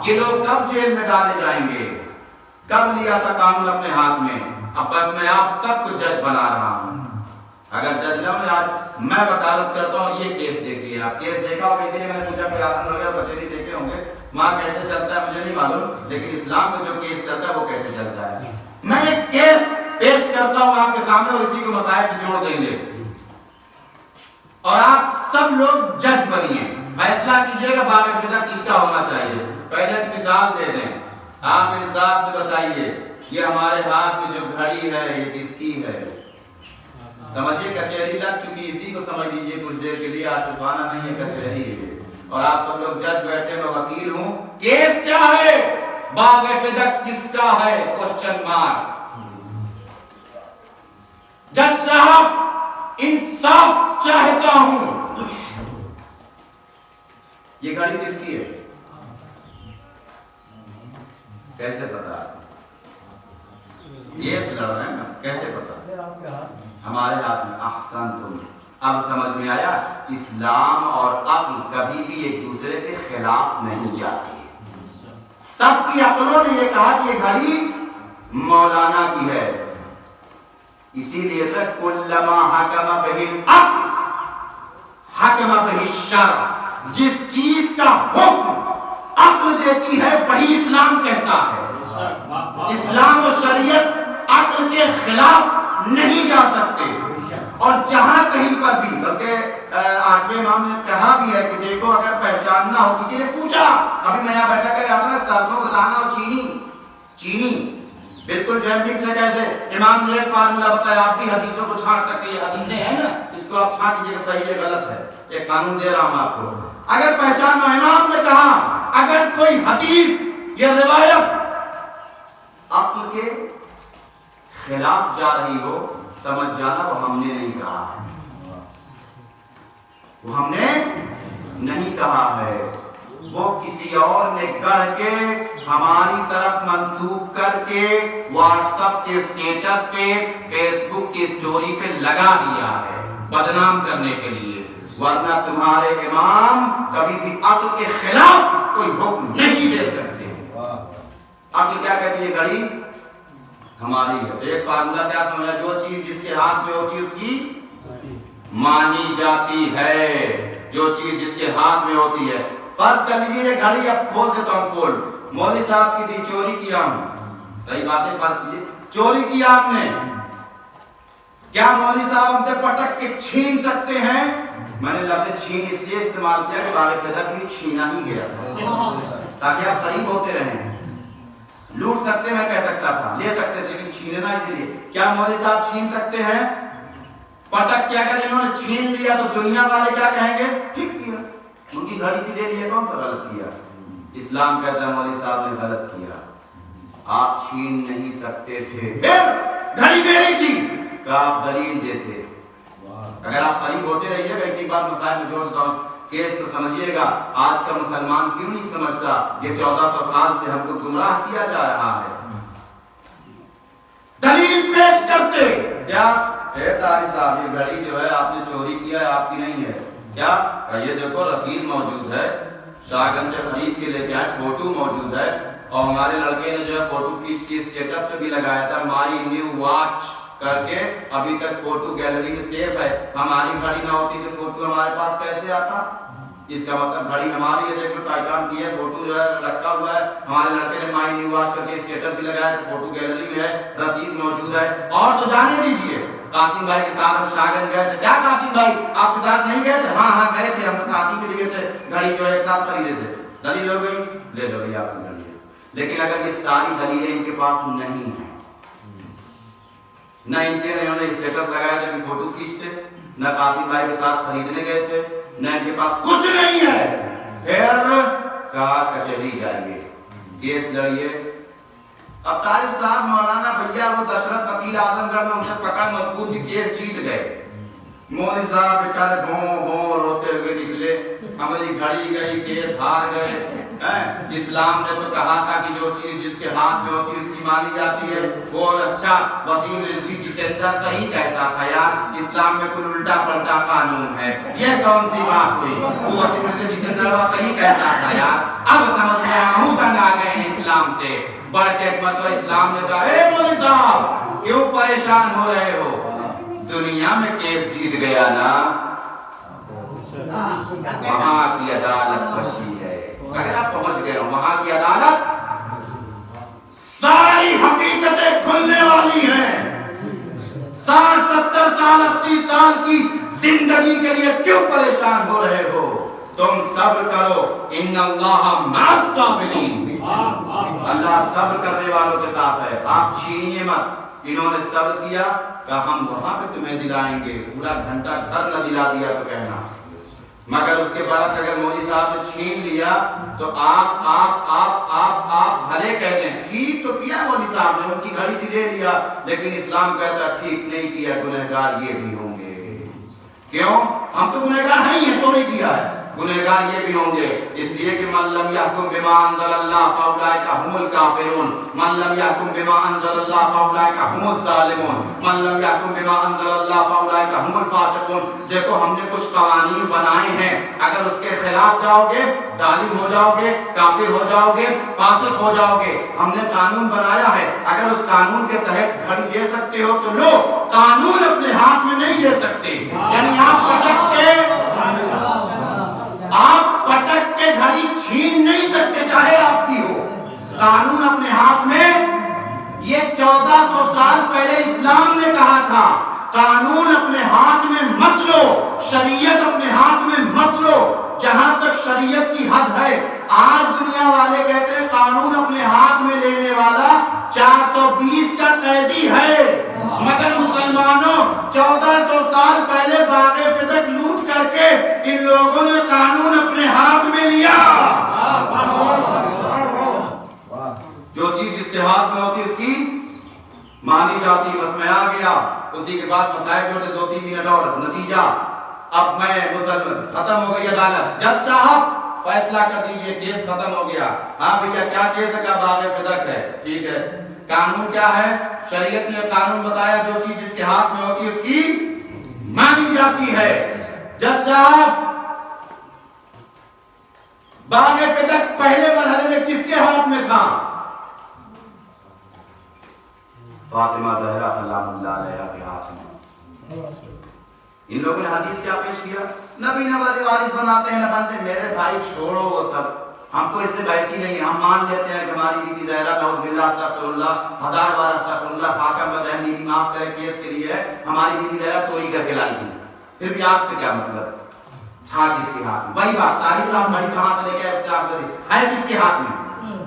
یہ لوگ کب جیل میں ڈالے جائیں گے؟ کب لیا تھا قانون اپنے ہاتھ میں؟ اب بس میں آپ سب کو جج بنا رہا ہوں. اگر جج نہ ہو، آج میں وکالت کرتا ہوں. یہ کیس دیکھیے، آپ کیس دیکھا ہوگا، اسی لیے میں نے پوچھا کہ آپ لوگ کچہری دیکھے ہوں گے، وہاں کیسے چلتا ہے مجھے نہیں معلوم، لیکن اسلام کا جو کیس چلتا ہے وہ کیسے چلتا ہے. میں ایک کیس پیش کرتا ہوں آپ کے سامنے اور اسی کو مسائل سے جوڑ دیں گے اور آپ سب لوگ جج بنیے، فیصلہ کیجئے گا باغ فدق کس کا ہونا چاہیے. پہلے ایک مثال دے دیں، آپ انصاف سے بتائیے یہ ہمارے ہاتھ میں جو گھڑی ہے یہ کس کی ہے؟ سمجھیے کچہری لگ چکی، اسی کو سمجھ لیجئے کچھ دیر کے لیے. آشفانہ نہیں ہے، کچہری ہے. اور آپ سب لوگ جج بیٹھے، میں وکیل ہوں. کیس کیا ہے؟ باغ فدق کس کا ہے؟ Question mark. جج صاحب انصاف چاہتا ہوں، یہ گاڑی کس کی ہے؟ کیسے پتا؟ یہ لڑ رہے ہیں نا، کیسے پتا؟ ہمارے ہاتھ میں. احسن تم. اب سمجھ میں آیا اسلام اور عقل کبھی بھی ایک دوسرے کے خلاف نہیں جاتی. سب کی عقلوں نے یہ کہا کہ یہ گھڑی مولانا کی ہے، اسی لیے تو کلما حکم بہ العقل حکم بہ الشرع. جس چیز کا حکم عقل دیتی ہے وہی اسلام کہتا ہے. اسلام و شریعت عقل کے خلاف نہیں جا سکتے. اور جہاں کہیں پر بھی، بلکہ 8ویں امام نے کہا بھی ہے کہ دیکھو اگر پہچاننا ہو، کسی نے پوچھا، ابھی میں یہاں بیٹھا کر رہا تھا نا، سرسوں کا دانا اور چینی بالکل جو ہے مکس ہے. کیسے؟ امام نے ایک فارمولا بتایا، آپ بھی حدیثوں کو چھانٹ سکتے. یہ حدیثیں ہیں نا، اس کو آپ چھانٹ لیجیے کہ صحیح ہے غلط ہے. ایک قانون دے رہا ہوں آپ کو. اگر پہچاننا، امام نے کہا اگر کوئی حدیث یا روایت عقل کے خلاف جا رہی ہو سمجھ جانا وہ ہم نے نہیں کہا ہے، وہ ہم نے نہیں کہا ہے، وہ کسی اور نے گڑھ کے ہماری طرف منسوب کر کے واٹس ایپ کے اسٹیٹس پہ، فیس بک کی اسٹوری پہ لگا دیا ہے بدنام کرنے کے لیے، ورنہ تمہارے امام کبھی بھی عقل کے خلاف کوئی حکم نہیں دے سکتے۔ عقل کیا کہتی ہے؟ گھڑی ہماری ہے۔ ایک فارمولا کیا سمجھا؟ جو چیز جس کے ہاتھ میں ہوتی ہے اس کی مانی جاتی ہے، جو چیز جس کے ہاتھ میں ہوتی ہے۔ فرض کر لیجیے گھڑی اب کھول دیتا ہوں پول، مولوی صاحب کی تھی، چوری کیا ہوں، صحیح بات ہے، فرض کیجیے چوری کیا آپ نے، کیا مولوی صاحب ہم سے پٹک کے چھین سکتے ہیں؟ میں نے لفظ چھین اس لیے استعمال کیا کہ بارے پیدا کی چھینا ہی گیا تاکہ آپ قریب ہوتے رہیں۔ لوٹ سکتے میں کہہ سکتا تھا، لے سکتے تھے، لیکن چھیننا اس لیے۔ کیا مولوی صاحب چھین سکتے ہیں؟ پٹک کیا کہ انہوں نے چھین لیا تو دنیا والے کیا کہیں گے؟ ٹھیک کیا، ان کی گھڑی تھی لے لیا، کون سا غلط کیا؟ اسلام کہتا ہے مولوی صاحب نے غلط کیا، آپ چھین نہیں سکتے تھے، پھر گھڑی میری تھی کہ آپ دلیل دیتے۔ اگر آپ قریب ہوتے رہیے گا، اسی بات مسائل میں جوڑ دیتا ہوں، کیس کو سمجھیے گا۔ آج کا مسلمان کیوں نہیں سمجھتا یہ 1400 سال سے ہم کو گمراہ کیا جا رہا ہے؟ دلیل پیش کرتے کیا ہے؟ طارق صاحب یہ گھڑی جو ہے آپ نے چوری کیا ہے، آپ کی نہیں ہے کیا؟ یہ دیکھو رسید موجود ہے، شاہگنج سے خرید کے لے کے آئے، فوٹو موجود ہے، اور ہمارے لڑکے نے جو ہے فوٹو کھینچ کے اسٹیٹس پہ بھی لگایا تھا، ہماری نیو واچ کر کے، ابھی تک فوٹو گیلری میں سیف ہے۔ ہماری گھڑی نہ ہوتی تو فوٹو ہمارے پاس کیسے آتا؟ اس کا مطلب گھڑی ہماری ہے، دیکھو ٹائٹان کی ہے، فوٹو جو ہے رکھا ہوا ہے، ہمارے لڑکے نے مائی نیو واچ کر کے اسٹیٹس بھی لگایا تو فوٹو گیلری میں ہے، رسید موجود ہے۔ اور تو جانے دیجئے قاسم بھائی کے ساتھ ہم شاہگنج گئے تھے، کیا قاسم بھائی آپ کے ساتھ نہیں گئے تھے؟ ہاں گئے تھے، ہم ساتھی کے لیے تھے، گھڑی جو ہے ایک ساتھ خریدے تھے، دلیل ہو گئی، لے لو بھائی آپ کی گھڑی ہے۔ لیکن اگر یہ ساری دلیلیں ان کے پاس نہیں ہیں، نہ ان کے انہوں نے اسٹیٹس لگایا تھا کہ فوٹو کھینچتے، نہ قاسم بھائی کے ساتھ خریدنے گئے تھے، نہ ان کے پاس کچھ نہیں ہے، پھر کہا کچہری جائیے، کیس لڑیے۔ اب طارق صاحب مولانا بھیا وہ دشرت وکیل اعظم گڑھ میں ان سے پکڑ مضبوط کی، کیس جیت گئے۔ مولوی صاحب بیچارے بھون بھون روتے ہوئے نکلے، ہماری گھڑی گئی، کیس ہار گئے۔ اسلام نے تو کہا تھا کہ جو چیز جس کے ہاتھ میں ہوتی ہے اس کی مانی جاتی ہے۔ وہ اچھا وسیم رضوی جتیندر صحیح کہتا تھا یار، اسلام میں کوئی الٹا پلٹا قانون ہے، یہ کون سی بات ہوئی؟ وہ وسیم رضوی جتیندر صحیح کہتا تھا یار، اب سمجھ میں منہ تنگ آ گئے ہیں اسلام سے۔ بڑھ کے ایک مرتبہ اسلام نے کہا اے مولوی صاحب کیوں پریشان ہو رہے ہو؟ دنیا میں کیس جیت گیا نا، وہاں کی عدالت وسیع ہے۔ اگر آپ پہنچ گئے ہو وہاں کی عدالت، ساری حقیقتیں کھلنے والی ہیں۔ 60 70 سال 80 سال کی زندگی کے لیے کیوں پریشان ہو رہے ہو؟ تم صبر کرو، ان اللہ مع الصابرین، اللہ صبر کرنے والوں کے ساتھ ہے۔ آپ چھینیے مت۔ انہوں نے صبر کیا کہ ہم وہاں پہ تمہیں دلائیں گے، پورا گھنٹہ گھر نہ دلا دیا تو کہنا، مگر اس کے برعکس اگر مولوی صاحب نے چھین لیا تو آپ بھلے کہہ دیں ٹھیک تو کیا مولوی صاحب نے، ان کی گھڑی تھی لے لیا، لیکن اسلام کہتا ٹھیک نہیں کیا، گنہگار یہ بھی ہوں گے۔ کیوں؟ ہم تو گنہگار نہیں ہیں، چوری کیا ہے، گنہگار یہ بھی ہوں گے، اس لیے کہ من لم یحکم بما انزل اللہ فاولئک هم الکافرون، من لم یحکم بما انزل اللہ فاولئک هم الظالمون، من لم یحکم بما انزل اللہ فاولئک هم الفاسقون۔ دیکھو ہم نے کچھ قوانین بنائے ہیں، اگر اس کے خلاف جاؤ گے ظالم ہو جاؤ گے، کافر ہو جاؤ گے، فاسق ہو جاؤ گے۔ ہم نے قانون بنایا ہے، اگر اس قانون کے تحت گھڑی لے سکتے ہو تو لو، قانون اپنے ہاتھ میں نہیں لے سکتے۔ یعنی آپ پٹک کے گھڑی چھین نہیں سکتے چاہے آپ کی ہو، قانون اپنے ہاتھ میں۔ یہ 1400 سال پہلے اسلام نے کہا تھا قانون اپنے ہاتھ میں مت لو، شریعت اپنے ہاتھ میں مت لو، جہاں تک شریعت کی حد ہے۔ آج دنیا والے کہتے ہیں قانون اپنے ہاتھ میں لینے والا 420 کا قیدی ہے، مگر مسلمانوں 1400 سال پہلے باغ فتح لوٹ کر کے ان لوگوں نے قانون اپنے ہاتھ میں لیا۔ جو چیز جس کے ہاتھ میں ہوتی اس کی مانی جاتی۔ بس میں آ گیا، اسی کے بعد مسائل جو تھے 2-3 منٹ اور نتیجہ۔ اب میں مسلمان ختم ہو گئی عدالت، جج صاحب فیصلہ کر دیجئے، کیس ختم ہو گیا. ہاں بھیا کیا کیس ہے؟ کیا باغ فدق ہے. ٹھیک ہے، قانون کیا ہے؟ شریعت نے قانون بتایا جو چیز جس کے ہاتھ میں ہوتی ہے اس کی مانی جاتی ہے. جج صاحب باغ فدق پہلے مرحلے میں کس کے ہاتھ میں تھا؟ فاطمہ زہرا سلام اللہ علیہا کے ہاتھ میں. ان لوگوں نے حدیث کیا پیش کیا؟ نبی نواز وارث بناتے ہیں نہ بنتے. میرے بھائی چھوڑو وہ سب، ہم کو اس سے بحثی نہیں ہے. ہم مان لیتے ہیں کہ ہماری بی بی زہرا نعوذ باللہ استغفر اللہ 1000 بار استغفر اللہ، خاکم بدہن بی بی معاف کرے کیس کے لیے ہے. ہماری بی بی زہرا چوری کر کے لائی تھی. پھر بھی آپ سے کیا مطلب؟ تھا کس کے ہاتھ میں؟ وہی بات تاریخ ہم بڑی کہاں سے لے کے آئے اس سے آپ ہے کس کے ہاتھ میں؟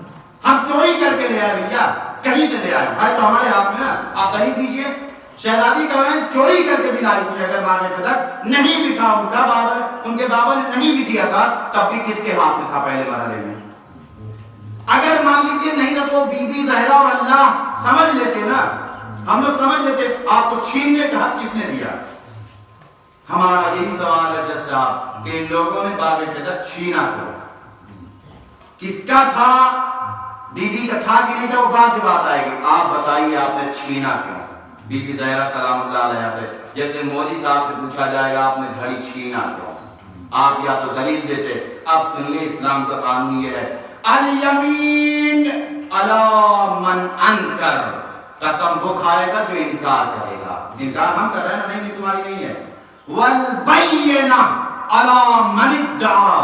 ہم چوری کر کے لے آئے بھیا، کہیں سے لے آئے ہے تو ہمارے ہاتھ میں نا. آپ دلیل دیجئے. شہزادی کمائن چوری کر کے بھی لائی تھی. اگر باغ فدق نہیں بھی تھا ان کا بابا، ان کے بابا نے نہیں بھی دیا تھا، تب بھی کس کے ہاتھ میں تھا پہلے مرحلے میں؟ اگر مان لیجیے نہیں تھا تو بی بی زہرا اور اللہ سمجھ لیتے نا، ہم لوگ سمجھ لیتے. آپ کو چھیننے کا حق کس نے دیا؟ ہمارا یہی سوال ہے جج صاحب کہ ان لوگوں نے باغ فدق چھینا کیوں؟ کس کا تھا؟ بی بی کا تھا کہ نہیں تھا وہ بات آئے گی. آپ بتائیے آپ نے چھینا کیوں بی بی زہرا سلام اللہ علیہا سے؟ جیسے مودی صاحب سے پوچھا جائے گا آپ نے گھڑی چھینا کیوں؟ آپ یا تو دلیل دیتے. اب سنیے اسلام کا قانون یہ ہے الیمین علی من انکر، قسم وہ کھائے گا جو انکار کرے گا. انکار ہم کر رہے ہیں نا، نہیں تمہاری نہیں ہے. والبینہ علی من ادعا،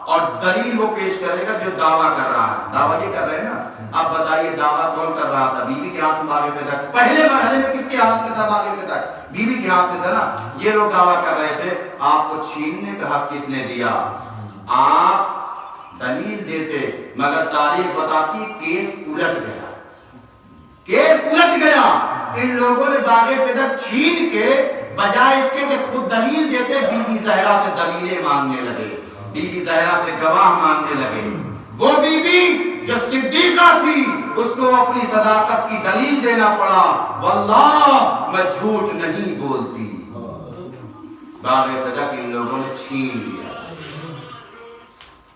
اور دلیل وہ پیش کرے گا جو دعویٰ کر رہا ہے. دعویٰ یہ کر رہے ہیں نا. اب بتائیے دعویٰ کون کر رہا تھا؟ بی بی کے ہاتھ میں باغ فدق. پہلے مرحلے میں کس کے ہاتھ میں تھا باغ فدق؟ بی بی کے ہاتھ میں تھا نا. یہ لوگ دعویٰ کر رہے تھے. آپ کو چھیننے کا حق کس نے دیا؟ آپ دلیل دیتے مگر تاریخ بتاتی کیس الٹ گیا. کیس الٹ گیا. ان لوگوں نے باغ فدق چھین کے بجائے اس کے کہ خود دلیل دیتے، بی بی زہرا سے دلیلیں مانگنے لگے، بی بی زہرا سے گواہ مانگنے لگے. وہ بی بی جو صدیقہ تھی اس کو اپنی صداقت کی دلیل دینا پڑا. واللہ میں جھوٹ نہیں بولتی. باغ فدق ان لوگوں نے چھین لیا.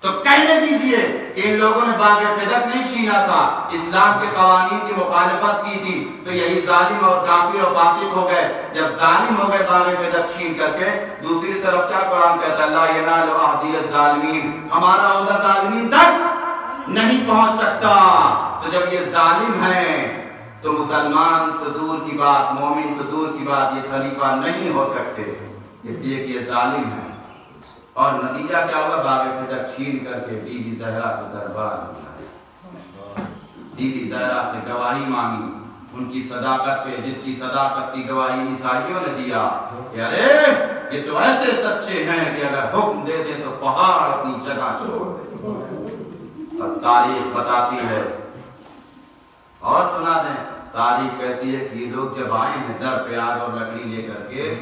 تو کہنے دیجئے کہ ان لوگوں نے باغ فدق نہیں چھینا تھا، اسلام کے قوانین کی مخالفت کی تھی، تو یہی ظالم اور کافر اور فاسق ہو گئے. جب ظالم ہو گئے باغ فدق چھین کر کے، دوسری طرف کیا قرآن کہتا ہے؟ لا ینال عہدی الظالمین، ہمارا عہدہ ظالمین تک نہیں پہنچ سکتا. تو جب یہ ظالم ہیں تو مسلمان تو دور کی بات، مومن تو دور کی بات، یہ خلیفہ نہیں ہو سکتے، اس لیے کہ یہ ظالم ہیں. اور نتیجہ کیا ہوا؟ باغ فدق چھین کر کے بی بی زہرا کو دربار میں بلایا. بی بی زہرا سے گواہی مانگی ان کی صداقت پہ، جس کی صداقت کی گواہی عیسائیوں نے دیا کہ ارے یہ تو ایسے سچے ہیں کہ اگر حکم دے دیں تو پہاڑ اپنی جگہ چھوڑ دیں. اور تاریخ بتاتی ہے اور سنا دیں، تاریخ کہتی ہے کہ یہ لوگ جب آئے ہیں در پہ آگ اور لکڑی لے کر کے،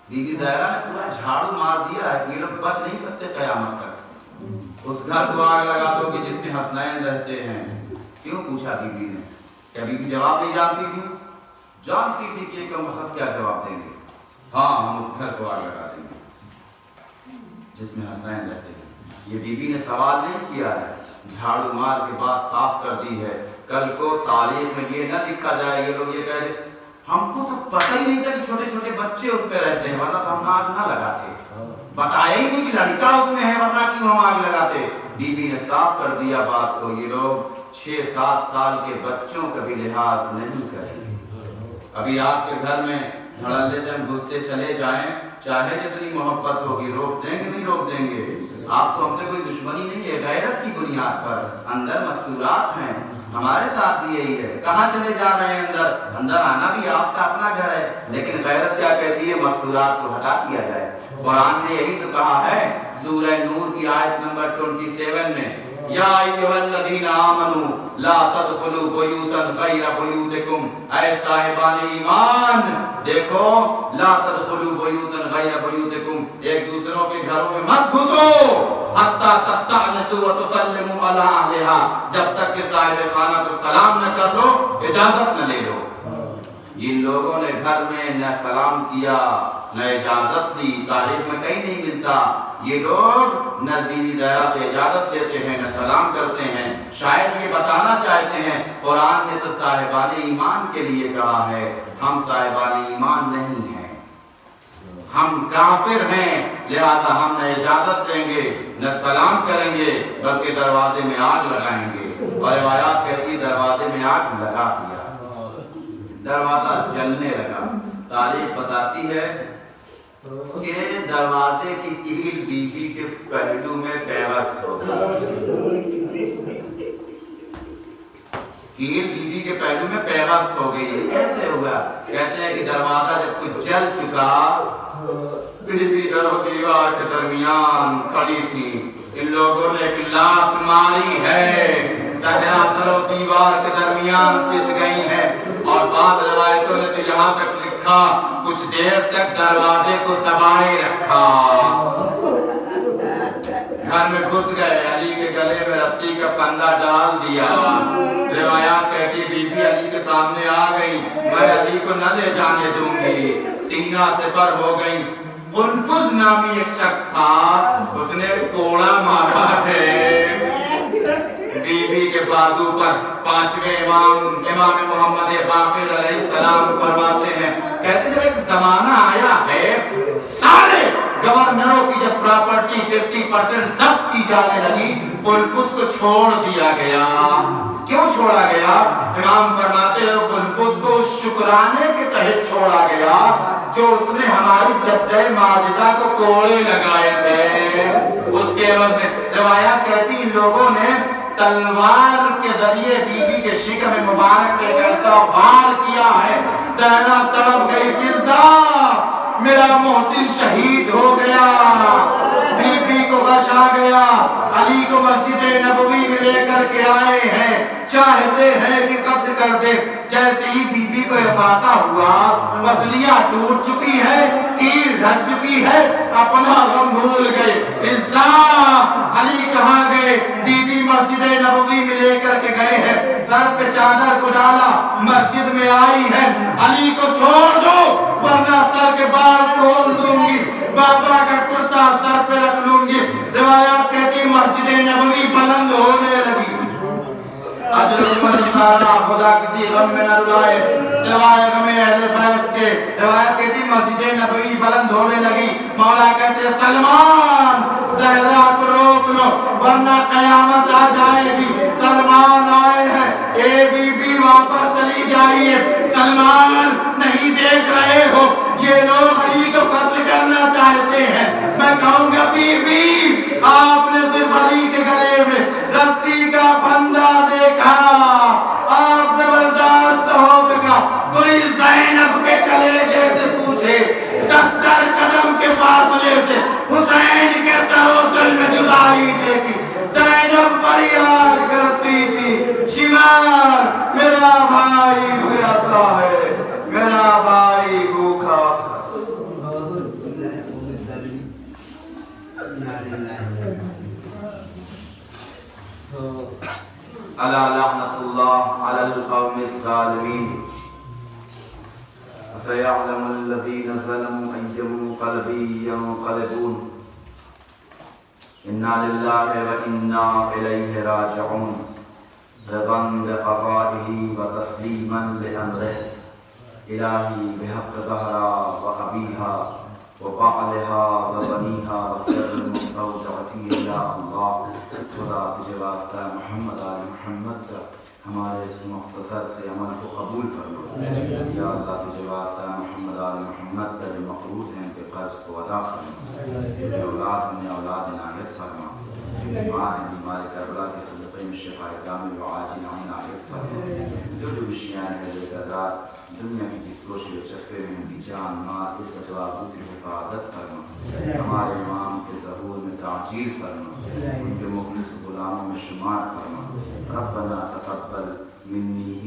بی بی زہرا نے پورا جھاڑو مار دیا ہے کہ یہ لوگ بچ نہیں سکتے قیامت تک. اس گھر کو آگ لگا دو کہ جس میں حسنین رہتے ہیں. کیوں پوچھا بی بی نے؟ کیا بی بی جواب نہیں جانتی تھی؟ جانتی تھی کہ کم وقت کیا جواب دیں گے. ہاں ہم اس گھر کو آگ لگا دیں گے جس میں حسنین رہتے ہیں. یہ بی بی نے سوال نہیں کیا ہے، جھاڑو مار کے بعد صاف کر دی ہے. کل کو تاریخ میں یہ نہ لکھا جائے یہ لوگ یہ کہہ رہے ہم کو تو پتہ ہی نہیں تھا کہ چھوٹے چھوٹے بچے اس پہ رہتے ہیں، ورنہ تو ہم آگ نہ لگاتے. بتایا ہی نہیں کہ لڑکا اس میں ہے، ورنہ کیوں ہم آگ لگاتے. بی بی نے صاف کر دیا بات کو. یہ لوگ 6-7 سال کے بچوں کا بھی لحاظ نہیں کریں گے. ابھی آپ کے گھر میں دھڑلے سے ہم گھستے چلے جائیں، چاہے جتنی محبت ہوگی، روک دیں گے نہیں روک دیں گے. آپ کو ہم سے کوئی دشمنی نہیں ہے، غیرت کی بنیاد پر. اندر مستورات ہیں، ہمارے ساتھ بھی یہی ہے. کہاں چلے جا رہے ہیں؟ اندر آنا بھی آپ کا اپنا گھر ہے. لیکن غیرت کیا کہتی ہے؟ مستورات کو ہٹا دیا جائے. قرآن نے یہی تو کہا ہے سورہ نور کی آیت نمبر 27 میں، یا ایھا الذین آمنوا لا تدخلوا بیوتا غیر بیوتکم، اے صاحبان ایمان دیکھو، لا تدخلوا بیوتا غیر بیوتکم، ایک دوسروں کے گھروں میں مت گھسو، حتی تستأنسوا وتسلموا علی اہلھا، جب تک کہ صاحب خانہ کو سلام نہ کر لو، اجازت نہ لے لو. ان لوگوں نے گھر میں نہ سلام کیا نہ اجازت لی. تاریخ میں کہیں نہیں ملتا یہ لوگ نہ بیوی زہرا سے اجازت لیتے ہیں نہ سلام کرتے ہیں. شاید یہ بتانا چاہتے ہیں قرآن نے تو صاحبان ایمان کے لیے کہا ہے، ہم صاحبان ایمان نہیں ہیں، ہم کافر ہیں، لہذا ہم نہ اجازت دیں گے نہ سلام کریں گے بلکہ دروازے میں آگ لگائیں گے. اور روایات کہتی ہے دروازے میں آگ لگا دیا، دروازہ جلنے لگا. تاریخ بتاتی ہے کہ دروازے کی کیل بیوی کے پہلو میں پیوست ہو گئی، کیل بیوی کے پہلو میں پیوست ہو گئی. کیسے ہوا؟ کہتے ہیں کہ دروازہ جب کچھ جل چکا، بیوی در و دیوار کے درمیان کھڑی تھی، ان لوگوں نے ایک لات ماری ہے، زہرا در و دیوار کے درمیان پس گئی ہے. اور بعض روایتوں نے تو یہاں تک لکھا کچھ دیر تک دروازے کو دبائے رکھا. گھر میں گھس گئے، علی کے گلے میں رسی کا پندہ ڈال دیا. روایات کہتی بی بی علی کے سامنے آ گئی، میں علی کو نہ لے جانے دوں گی. سینہ سے پر ہو گئی. قنفذ نامی ایک شخص تھا، اس نے کوڑا مارا ہے بی بی کے بازو پر. پانچویں امام محمد باقر علیہ السلام فرماتے ہیں، کہتے جب ایک زمانہ آیا ہے سارے گورنروں کی جب پراپرٹی 50% ضبط کی جانے لگی، قنفذ کو چھوڑ دیا گیا. کیوں چھوڑا گیا؟ امام فرماتے ہیں قنفذ کو شکرانے کے تحت چھوڑا گیا جو اس نے ہماری جدہ ماجدہ کو کوڑے لگائے تھے. اس کے عوض میں روایات کہتی ان لوگوں نے تلوار کے ذریعے بی بی کے شکم مبارک پہ ایسا وار کیا ہے، زہرا تڑپ گئی، فضا میرا محسن شہید ہو گیا. بی بی کو غش آ گیا. علی کو مسجد نبوی میں لے کر کے آئے ہیں، چاہتے ہیں کہ قتل کر دے. جیسے ہی بی بی کو افاقہ ہوا، وصلیہ ٹوٹ چکی ہے، کیل دھر چکی ہے، اپنا غم بھول گئے. فضا علی کہاں گئے؟ بی بی مسجد نبوی میں لے کر کے گئے ہیں، سر پہ چادر کو ڈالا، مسجد میں آئی ہے. علی کو چھوڑ دو ورنہ سر کے بال کھول دوں گی، بابا کا کرتا سر پہ رکھ لوں گی. روایات کہتی مسجد نبوی بلند ہونے لگی. اجر عمر سارا خدا کسی غم میں نہ رلائے سوائے غم اہل بیت کے. روایت کہتی مسجد نبوی بلند ہونے لگی. مولا کہتے سلمان زہرا کو روک لو ورنہ قیامت آ جائے گی. سلمان آئے ہیں، اے بی بی واپس چلی جائیے. سلمان نہیں دیکھ رہے ہو یہ لوگ علی کو قتل کرنا چاہتے ہیں. میں کہوں گا بی بی آپ نے صرف علی کے گلے میں رسی کا پھندا دیکھا، آپ سے برداشت ہو سکا. کوئی زینب کے کلیجے سے پوچھے 70 قدم کے فاصلے سے حسین کے تروتل میں جدائی دیکھی. زینب فریاد کرتی تھی شمار میرا بھائی پیاسا ہے، میرا بھائی بھوکا. الا لعنت اللہ علی القوم الظالمین. سيعلم الذين ظلموا أي منقلب ينقلبون. إنا لله وإنا إليه راجعون. رضا بقضائه وتسليما لأمره. إلهي بحق ظهرا وأبيها وبعلها وبنيها وسر المستودع فيه يا الله. خدا تجھے واسطہ محمد آل محمد ہمارے اس مختصر سے عمل کو قبول فرما. یا اللہ تجھے واسطہ محمد آل محمد کا جو مقروض ہیں ان کے قرض کو ادا فرما. جو اولاد ہم نے اولاد عنایت فرما. جو بیمار ہیں بیمار کربلا کے صدقے میں شفا کامل و عاجل عنایت فرما. جو مشیاں ہیں جو قدرات دنیا کی جس کوشش و چکے میں ان کی جان مال عزت و آبرو کی حفاظت فرما. ہمارے امام کے ظہور میں تعجیل فرما. ان کے مخلص غلاموں میں شمار فرما. ربنا تقبل منی